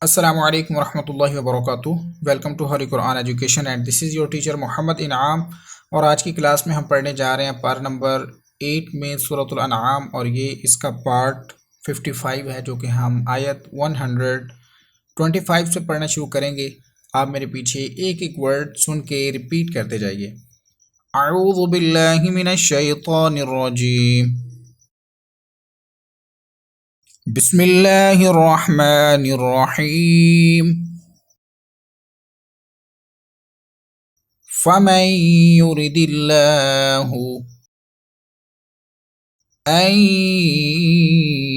Assalamu alaikum warahmatullahi wabarakatuh। Welcome to हरी Quran education and this is your teacher Mohammad Inam. और आज की क्लास में हम पढ़ने जा रहे हैं पार नंबर 8 में सूरतुल अनआम, और ये इसका पार्ट 55 है, जो कि हम आयत 125 से पढ़ना शुरू करेंगे। आप मेरे पीछे एक एक वर्ड सुन के रिपीट करते जाइए। अऊज़ु बिल्लाहि मिनश शैतानिर रजीम, बिस्मिल्लाहिर रहमानिर रहीम। فمن يرد الله أن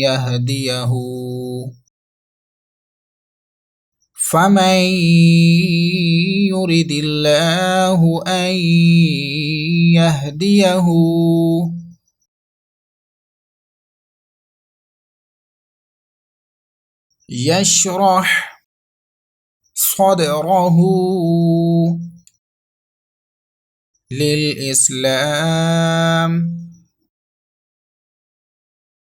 يهديه فمن يرد الله أن يهديه يشرح صدره للإسلام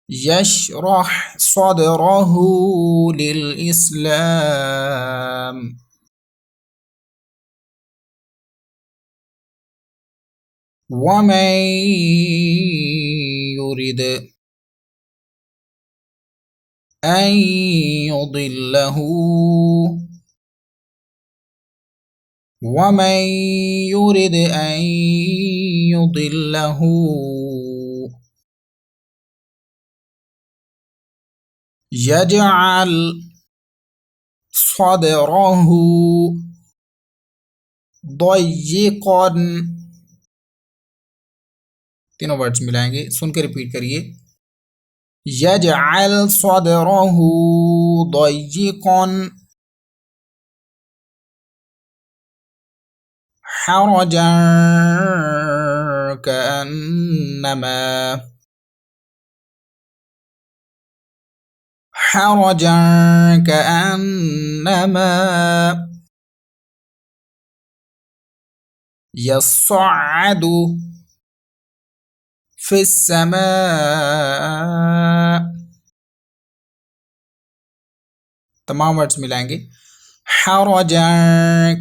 يشرح صدره للإسلام ومن يرد أن يضله ومن يرد أن يضله يجعل صدره ضيقا। तीनों वर्ड्स मिलाएंगे, सुन के रिपीट करिए। यजअल सदरहु ضيقا حرجا كأنما حرجا كأنما يصعد في السماء। तमाम वर्ड्स मिलाएंगे। حرجا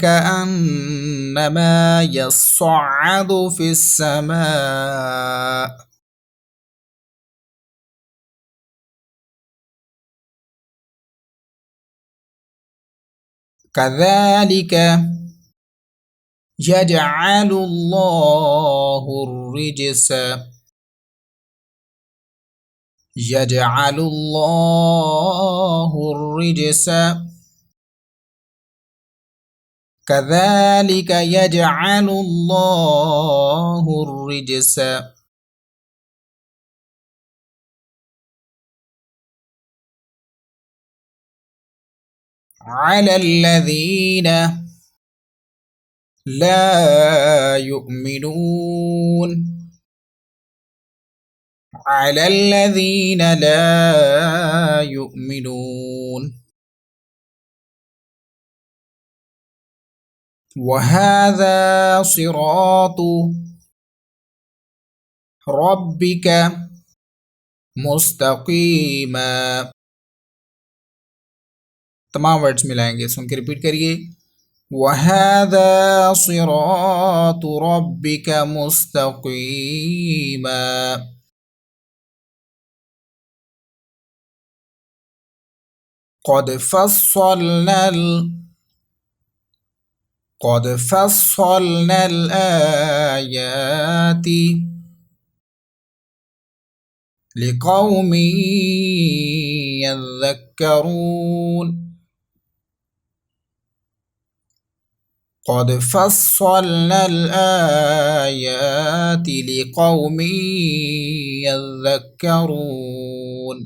كأنما يصعد في السماء كذلك يجعل الله الرجس يجعل الله الرجس كذلك يجعل الله الرجس على الذين لا يؤمنون على الذين لا يؤمنون وهذا صراط ربك मुस्तकीमा। तमाम वर्ड्स मिलाएंगे, सुन के रिपीट करिए। वहादा सिरातु रब्बिका मुस्तकीमा। قد فصلنا قد فصلنا الآيات لقوم يذكرون قد فصلنا الآيات لقوم يذكرون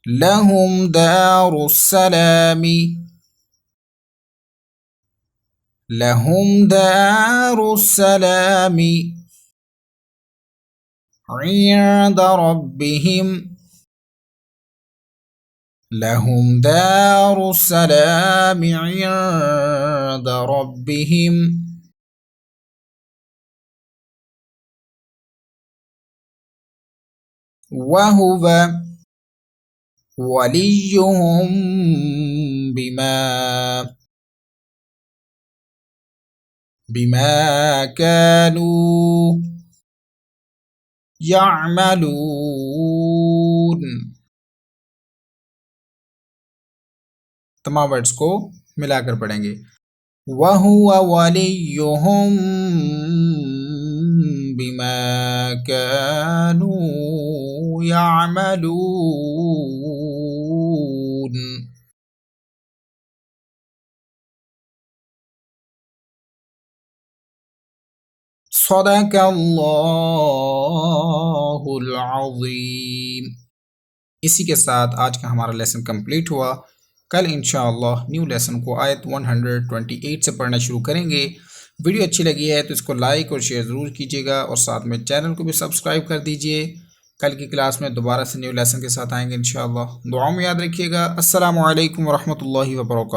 لهم دار السلام لهم دار السلام عند ربهم لهم دار السلام عند ربهم वहुव वलियुहुम बिमा बिमा कानू यअमलून। तमाम वर्ड्स को मिलाकर पढ़ेंगे। वहुवा वलियुहुम बिमा कानू यअमलून। सदक़ल्लाहुल अज़ीम। इसी के साथ आज का हमारा लेसन कंप्लीट हुआ। कल इंशाअल्लाह न्यू लेसन को आयत 128 से पढ़ना शुरू करेंगे। वीडियो अच्छी लगी है तो इसको लाइक और शेयर ज़रूर कीजिएगा और साथ में चैनल को भी सब्सक्राइब कर दीजिए। कल की क्लास में दोबारा से न्यू लेसन के साथ आएंगे इंशाअल्लाह। दुआ में याद रखिएगा। अस्सलामु अलैकुम वरहमतुल्लाहि वबरकातुहू।